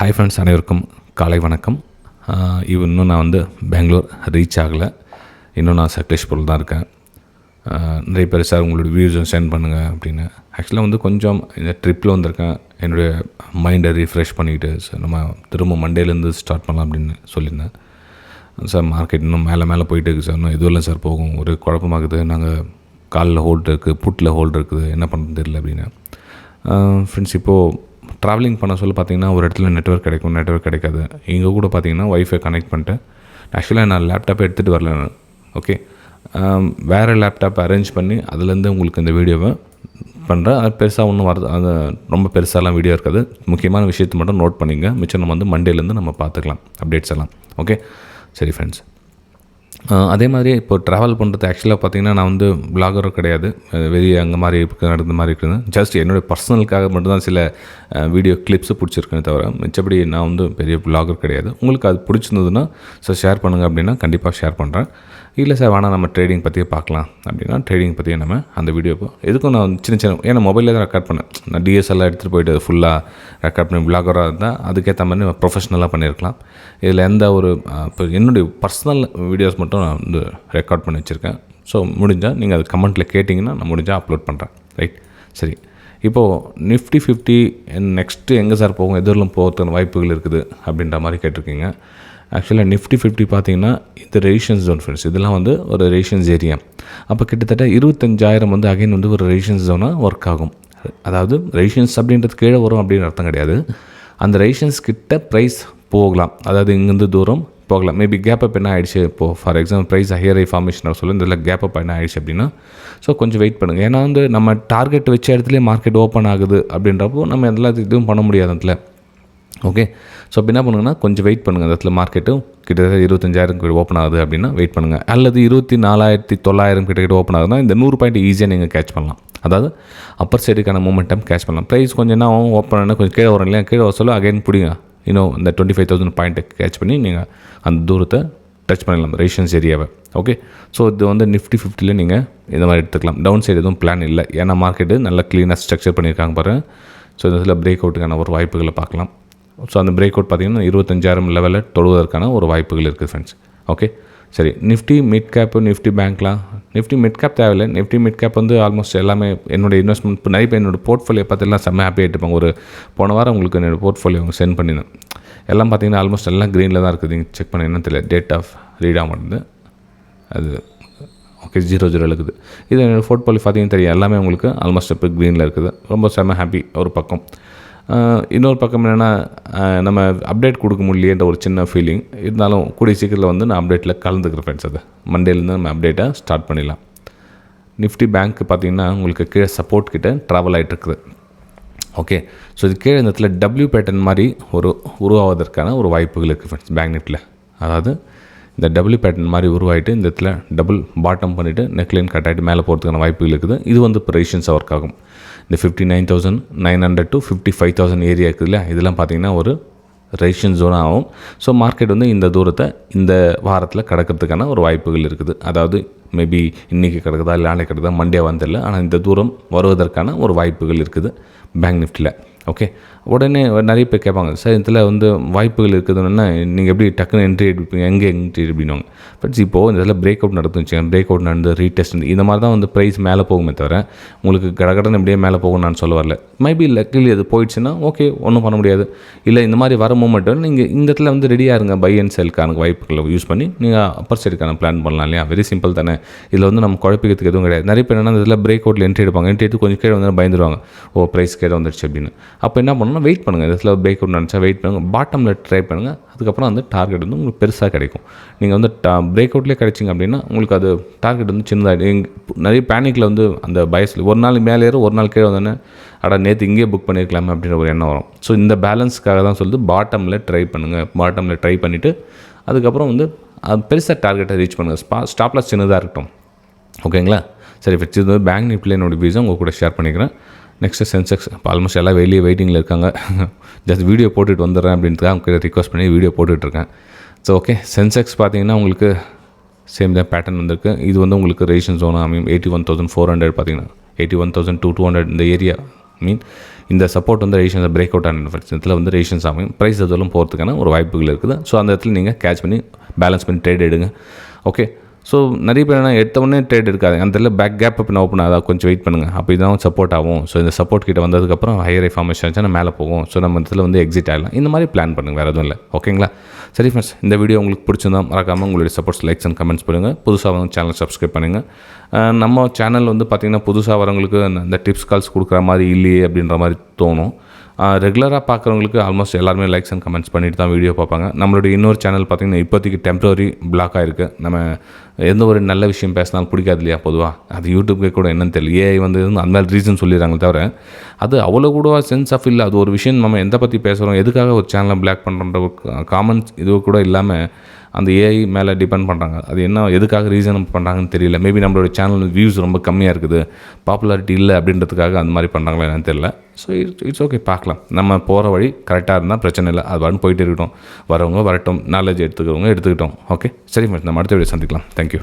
Hi friends, அனைவருக்கும் காலை வணக்கம். இன்னும் நான் பெங்களூர் ரீச் ஆகலை. இன்னும் நான் சக்லேஷ்பூரில் தான் இருக்கேன். நிறைய பேர் சார் உங்களோட வியூஸும் சென்ட் பண்ணுங்கள் அப்படின்னு. ஆக்சுவலாக கொஞ்சம் இந்த ட்ரிப்பில் வந்திருக்கேன். என்னுடைய மைண்டை ரீஃப்ரெஷ் பண்ணிக்கிட்டு சார் நம்ம திரும்ப மண்டேலேருந்து ஸ்டார்ட் பண்ணலாம் அப்படின்னு சொல்லியிருந்தேன். சார் மார்க்கெட் இன்னும் மேலே போயிட்டு இருக்குது சார், இன்னும் எதுவும் இல்லை சார், போகும் ஒரு குழப்பமாகுது. நாங்கள் காலில் ஹோல்டு இருக்குது, புட்டில் ஹோல்டு இருக்குது, என்ன பண்ணுறது தெரியல அப்படின்னு. ஃப்ரெண்ட்ஸ், இப்போது ட்ராவலிங் பண்ண சொல்ல பார்த்தீங்கன்னா ஒரு இடத்துல நெட்வொர்க் கிடைக்காது. இங்கே கூட பார்த்தீங்கன்னா ஒய்ஃபை கனெக்ட் பண்ணிட்டு, ஆக்சுவலாக நான் லேப்டாப்பை எடுத்துகிட்டு வரல நான். ஓகே, வேறு லேப்டாப் அரேஞ்ச் பண்ணி அதுலேருந்து உங்களுக்கு இந்த வீடியோவை பண்ணுறேன். அது பெருசாக ஒன்றும் வருது, அது ரொம்ப பெருசாலாம் வீடியோ இருக்காது. முக்கியமான விஷயத்தை மட்டும் நோட் பண்ணிங்க. மிச்சம் நம்ம மண்டேலேருந்து நம்ம பார்த்துக்கலாம் அப்டேட்ஸ் எல்லாம். ஓகே, சரி ஃப்ரெண்ட்ஸ். அதே மாதிரி இப்போ ட்ராவல் பண்ணுறது ஆக்சுவலாக பார்த்திங்கன்னா நான் விலாகரும் கிடையாது, வெளியே அங்கே மாதிரி நடந்த மாதிரி இருக்குது. ஜஸ்ட் என்னுடைய பர்சனலுக்காக மட்டும்தான் சில வீடியோ கிளிப்ஸு பிடிச்சிருக்கேன்னு தவிர மிச்சப்படி நான் பெரிய விலாகர் கிடையாது. உங்களுக்கு அது பிடிச்சிருந்ததுன்னா ஸோ ஷேர் பண்ணுங்கள் அப்படின்னா கண்டிப்பாக ஷேர் பண்ணுறேன். இல்லை சார் வேணால் நம்ம ட்ரேடிங் பற்றியே பார்க்கலாம் அப்படின்னா ட்ரேடிங் பற்றியே நம்ம அந்த வீடியோ எதுக்கும் நான் சின்ன ஏன்னா மொபைலில் தான் ரெக்கார்ட் பண்ணேன். நான் டிஎஸ்எல்லாம் எடுத்துகிட்டு போய்ட்டு ஃபுல்லாக ரெக்கார்ட் பண்ணி விலாகராக இருந்தால் அதுக்கேற்ற மாதிரி நம்ம ப்ரொஃபஷ்னலாக பண்ணியிருக்கலாம். இதில் எந்த ஒரு இப்போ என்னுடைய பர்சனல் வீடியோஸ் மட்டும் நான் ரெக்கார்ட் பண்ணி வச்சுருக்கேன். ஸோ முடிஞ்சால் நீங்கள் அது கமெண்ட்டில் கேட்டிங்கன்னா நான் முடிஞ்சால் அப்லோட் பண்ணுறேன். ரைட், சரி. இப்போது நிஃப்டி 50 நெக்ஸ்ட்டு எங்கே சார் போகும், எதிரிலும் போகிறதுக்கு வாய்ப்புகள் இருக்குது அப்படின்ற மாதிரி கேட்டிருக்கீங்க. ஆக்சுவலாக நிஃப்டி 50 பார்த்தீங்கன்னா இது ரெசிஸ்டன்ஸ் ஜோன் ஃப்ரெண்ட்ஸ். இதெல்லாம் ஒரு ரெசிஸ்டன்ஸ் ஏரியா. அப்போ கிட்டத்தட்ட 25,000 அகைன் ஒரு ரெசிஸ்டன்ஸ் ஜோனாக ஒர்க் ஆகும். அதாவது ரெசிஸ்டன்ஸ் அப்படின்றது கீழே வரும் அப்படின்னு அர்த்தம் கிடையாது. அந்த ரெசிஸ்டன்ஸ் கிட்ட ப்ரைஸ் போகலாம், அதாவது இங்கேருந்து தூரம் போகலாம். மேபி கேப் அப் என்ன ஆகிடுச்சு, இப்போது ஃபார் எக்ஸாம்பிள் ப்ரைஸ் ஹையர் ஐ ஃபார்மேஷன் சொல்லி இதில் கேப் அப் என்ன ஆகிடுச்சு அப்படின்னா ஸோ கொஞ்சம் வெயிட் பண்ணுங்கள். ஏன்னா நம்ம டார்கெட் வச்ச இடத்துலேயே மார்க்கெட் ஓப்பன் ஆகுது அப்படின்றப்போ நம்ம எல்லாத்துக்கும் இதுவும் பண்ண முடியாது அதில். ஓகே, ஸோ அப்போ என்ன பண்ணுங்கன்னா கொஞ்சம் வெயிட் பண்ணுங்கள். அந்த இடத்துல மார்க்கெட்டும் கிட்டத்தட்ட 25,000 ஓப்பன் ஆகுது அப்படின்னா வெயிட் பண்ணுங்கள். அல்லது 24,900 கிட்ட ஓப்பன் ஆகுதுன்னா இந்த 100 பாயிண்ட் ஈஸியாக நீங்கள் கேட்ச் பண்ணலாம். அதாவது அப்பர் சைடுக்கான மூமெண்டம் கேட்ச் பண்ணலாம். ப்ரைஸ் கொஞ்சம் என்ன ஆகும், ஓப்பன் ஆனால் கொஞ்சம் கீழே வரும் இல்லையா, கீழே வர சொல்ல அகைன் பிடிங்க. இன்னும் இந்த 25,000 பாயிண்ட்டை கேட்ச் பண்ணி நீங்கள் அந்த தூரத்தை டச் பண்ணிடலாம், ரெசிஸ்டன்ஸ் ஏரியாவை. ஓகே, ஸோ இது நிஃப்டி 50 நீங்கள் இந்த மாதிரி எடுத்துக்கலாம். டவுன் சைடு எதுவும் பிளான் இல்லை, ஏன்னா மார்க்கெட்டு நல்லா க்ளீனாக ஸ்ட்ரக்சர் பண்ணியிருக்காங்க பாருங்கள். ஸோ இதில் பிரேக் அவுட்டுக்கான ஒரு வாய்ப்புகளை பார்க்கலாம். ஸோ அந்த பிரேக் அவுட் பார்த்திங்கன்னா 25,000 லெவலில் தொடுவதற்கான ஒரு வாய்ப்புகள் இருக்குது ஃப்ரெண்ட்ஸ். ஓகே, சரி. நிஃப்டி மிட் கேப்பு, நிஃப்டி பேங்க்லாம். நிஃப்டி மிட் கேப் தேவையில்லை. நிஃப்டி மிட் கேப் ஆல்மோஸ்ட் எல்லாமே என்னுடைய இன்வெஸ்ட்மெண்ட் இப்போ நிறைய பேர் என்னோடய போர்ட்ஃபோலியோ பார்த்துலாம் செம்ம ஹாப்பி ஆகிட்டுப்பாங்க. போன வாரம் உங்களுக்கு என்னோடய போர்ட்ஃபோலியோ சென்ட் பண்ணியிருந்தேன். எல்லாம் பார்த்திங்கன்னா ஆல்மோஸ்ட் எல்லாம் க்ரீனில் தான் இருக்குது. நீங்கள் செக் பண்ண என்ன தெரியல, டேட் ஆஃப் ரீட் ஆக மாட்டேங்குது அது. ஓகே, 00 இருக்குது. இது என்னோடய போர்ட்ஃபோலியோ பார்த்திங்கன்னா தெரியும், எல்லாமே உங்களுக்கு ஆல்மோஸ்ட் இப்போ க்ரீனில் இருக்குது. ரொம்ப செம்ம ஹாப்பி ஒரு பக்கம். இன்னொரு பக்கம் என்னென்னா நம்ம அப்டேட் கொடுக்க முடியலேன்ற ஒரு சின்ன ஃபீலிங் இருந்தாலும் கூடிய சீக்கிரத்தில் நான் அப்டேட்டில் கலந்துக்கிறேன் ஃப்ரெண்ட்ஸ். அதை மண்டேலேருந்து நம்ம அப்டேட்டை ஸ்டார்ட் பண்ணிடலாம். நிஃப்டி பேங்க் பார்த்திங்கன்னா உங்களுக்கு கீழே சப்போர்ட் கிட்ட ட்ராவல் ஆகிட்டுருக்குது. ஓகே, ஸோ இது கீழே இந்த இடத்துல டபிள்யூ பேட்டர்ன் மாதிரி உருவாவதற்கான ஒரு வாய்ப்புகள் இருக்குது ஃப்ரெண்ட்ஸ் பேங்க் நிஃப்டியில். அதாவது இந்த டபுள் பேட்டர்ன் மாதிரி உருவாகிட்டு இந்த இடத்துல டபுள் பாட்டம் பண்ணிவிட்டு நெக்லைன் கட் ஆகிட்டு மேலே போகிறதுக்கான வாய்ப்புகள் இருக்குது. இது இப்போ ரெசிஸ்டன்ஸாக ஒர்க் ஆகும். இந்த 59,900 to 55,000 ஏரியா இருக்குது இல்லையா, இதெல்லாம் பார்த்திங்கன்னா ஒரு ரெசிஸ்டன்ஸ் ஜோனாக ஆகும். ஸோ மார்க்கெட் இந்த தூரத்தை இந்த வாரத்தில் கடக்கிறதுக்கான ஒரு வாய்ப்புகள் இருக்குது. அதாவது மேபி இன்றைக்கி கிடக்குதா இல்லை நாளைக்கு கிடக்குதா மண்டேவான்னு தெரியல, ஆனால் இந்த தூரம் வருவதற்கான ஒரு வாய்ப்புகள் இருக்குது பேங்க் நிஃப்டியில். ஓகே, உடனே நிறைய பேர் கேட்பாங்க, சார் இதில் வாய்ப்புகள் இருக்குதுன்னா நீங்கள் எப்படி டக்குன்னு என்ட்ரி எடுப்பீங்க, எங்கே என்ட்ரி அப்படின்வாங்க. பட் இப்போது இந்த இதில் பிரேக் அவுட் நடந்துன்னு வச்சுக்கோங்க, பிரேக் அவுட் நடந்து ரீடெஸ்ட் இந்த மாதிரி தான் ப்ரைஸ் மேலே போகுமே தவிர உங்களுக்கு கடகடன்னு எப்படியே மேலே போகும் நான் சொல்ல வரல. மேபி லக்கிலி அது போயிடுச்சுன்னா ஓகே, ஒன்றும் பண்ண முடியாது. இல்லை இந்த மாதிரி வர மூமெண்ட்டு நீங்கள் இந்த இடத்துல ரெடியாக இருங்க, பை அண்ட் செல்க்கான வாய்ப்புகளை யூஸ் பண்ணி நீங்கள் அப்பர் சைடுக்கான பிளான் பண்ணலாம் இல்லையா. வெரி சிம்பிள் தானே. இதில் நம்ம குழப்பிக்கிறதுக்கு எதுவும் கிடையாது. நிறைய பேர் என்னென்னா இதில் பிரேக் அவுட்டில் என்ட்ரி எடுப்பாங்க, என்ட்ரி எடுத்து கொஞ்சம் கீழே பயந்துருவாங்க, ஓ ப்ரைஸ் கீழே வந்துடுச்சு அப்படின்னு. அப்போ என்ன பண்ணணும்னா வெயிட் பண்ணுங்கள். இதில் பிரேக் அவுட் நினச்சா வெயிட் பண்ணுங்கள், பாட்டமில் ட்ரை பண்ணுங்கள். அதுக்கப்புறம் டார்கெட் உங்களுக்கு பெருசாக கிடைக்கும். நீங்கள் பிரேக் அவுட்லேயே கிடைச்சிங்க அப்படின்னா உங்களுக்கு அது டார்கெட் சின்னதாக நிறைய பேனிக்கில் அந்த பயஸில் ஒரு நாள் மேலே ஏறும், ஒரு நாள் கீழே வந்தோன்னே அடா நேற்று இங்கேயே புக் பண்ணியிருக்கலாமே அப்படின்ற ஒரு எண்ணம் வரும். ஸோ இந்த பேலன்ஸ்க்காக தான் சொல்லுது பாட்டமில் ட்ரை பண்ணுங்கள். பாட்டமில் ட்ரை பண்ணிவிட்டு அதுக்கப்புறம் அது பெருசாக டார்கெட்டை ரீச் பண்ணுங்கள். ஸ்டாப்லாஸ் சின்னதாக இருக்கட்டும். ஓகேங்களா, சரி. இது பேங்க் நிஃப்டியில் என்னோடய வியூஸை உங்கள் கூட ஷேர் பண்ணிக்கிறேன். நெக்ஸ்ட்டு சென்செக்ஸ் இப்போ ஆல்மோஸ்ட் எல்லாம் வெளியே வெயிட்டிங்கில் இருக்காங்க. ஜஸ்ட் வீடியோ போட்டுட்டு வந்துடுறேன் அப்படின்ட்டு தான் அவங்க ரிக்வஸ்ட் பண்ணி வீடியோ போட்டுட்ருக்கேன். ஸோ ஓகே, சென்செக்ஸ் பார்த்தீங்கன்னா உங்களுக்கு சேம் தான் பேட்டர்ன் வந்திருக்கு. இது உங்களுக்கு ரெசிஸ்டன்ஸ் ஜோனாக அமையும். 81,400 பார்த்தீங்கன்னா 81,200 இந்த ஏரியா இந்த சப்போர்ட் வந்து ரெசிஸ்டன்ஸை பிரேக் அவுட் ஆன பட்சத்தில் வந்து ரெசிஸ்டன்ஸ் ஆகும், ப்ரைஸ் எதுவும் போகிறதுக்கான ஒரு வாய்ப்புகள் இருக்குது. ஸோ அந்த இடத்துல நீங்கள் கேட்ச் பண்ணி பேலன்ஸ் பண்ணி ட்ரேட் எடுங்க. ஓகே, ஸோ நிறைய பேர் என்ன எடுத்தவொடனே ட்ரேட் எடுக்காது, அந்த இடத்துல பேக் கேப் இப்போ ஓப்பன் ஆகுதா கொஞ்சம் வெயிட் பண்ணுங்கள், அப்போ இதான் சப்போர்ட் ஆகும். ஸோ இந்த சப்போர்ட் கிட்ட வந்ததுக்கப்புறம் ஹையர் ஃபார்மேஷன் ஆச்சுன்னா மேலே போகும். ஸோ நம்ம இடத்துல வந்து எக்ஸிட் ஆகலாம். இந்த மாதிரி பிளான் பண்ணுங்கள், வேறு எதுவும் இல்லை. ஓகேங்களா? சரி ஃப்ரெண்ட்ஸ், இந்த வீடியோ உங்களுக்கு பிடிச்சிருந்தா மறக்காமல் உங்களுடைய சப்போர்ட்ஸ், லைக்ஸ் அண்ட் கமெண்ட்ஸ் பண்ணுங்கள். புதுசாக வந்து சேனல் சப்ஸ்கிரைப் பண்ணுங்கள். நம்ம சேனல் வந்து பார்த்திங்கன்னா புதுசாக வரவங்களுக்கு அந்த டிப்ஸ் கால்ஸ் கொடுக்குற மாதிரி இல்லையே அப்படின்ற மாதிரி தோணும். ரெகுலராக பார்க்குறவங்களுக்கு ஆல்மோஸ்ட் எல்லாருமே லைக்ஸ் அண்ட் கமெண்ட்ஸ் பண்ணிட்டு தான் வீடியோ பார்ப்பாங்க. நம்மளுடைய இன்னொரு சேனல் பார்த்திங்கன்னா இப்போதைக்கு டெம்ப்ரரி பிளாக் ஆகிருக்கு. நம்ம எந்த ஒரு நல்ல விஷயம் பேசினாலும் பிடிக்காது இல்லையா பொதுவாக, அது யூடியூப்கே கூட என்னன்னு தெரியல, ஏஐ வந்து அந்த மாதிரி ரீசன் சொல்லிடுறாங்களே தவிர அது அவ்வளோ கூட சென்ஸ் ஆஃப் இல்லை. அது ஒரு விஷயம் நம்ம எதை பற்றி பேசுகிறோம், எதுக்காக ஒரு சேனலை பிளாக் பண்ணுற ஒரு காமன்ஸ் இது கூட இல்லாமல் அந்த ஏஐ மேலே டிபெண்ட் பண்ணுறாங்க. அது என்ன எதுக்காக ரீசன் பண்ணுறாங்கன்னு தெரியல. மேபி நம்மளோட சேனல் வியூஸ் ரொம்ப கம்மியாக இருக்குது, பாப்புலாரிட்டி இல்லை அப்படின்றதுக்காக அந்த மாதிரி பண்ணுறாங்களா என்னன்னு தெரியல. ஸோ இட்ஸ் ஓகே, பார்க்கலாம். நம்ம போகிற வழி கரெக்டாக இருந்தால் பிரச்சனை இல்லை, அது வரணும் போயிட்டே இருக்கட்டும். வரவங்க வரட்டும், நாலேஜ் எடுத்துக்கிறவங்க எடுத்துக்கிட்டோம். ஓகே, சரி ஃப்ரெண்ட்ஸ், நம்ம அடுத்த வீடியோ சந்திக்கலாம். தேங்க்யூ.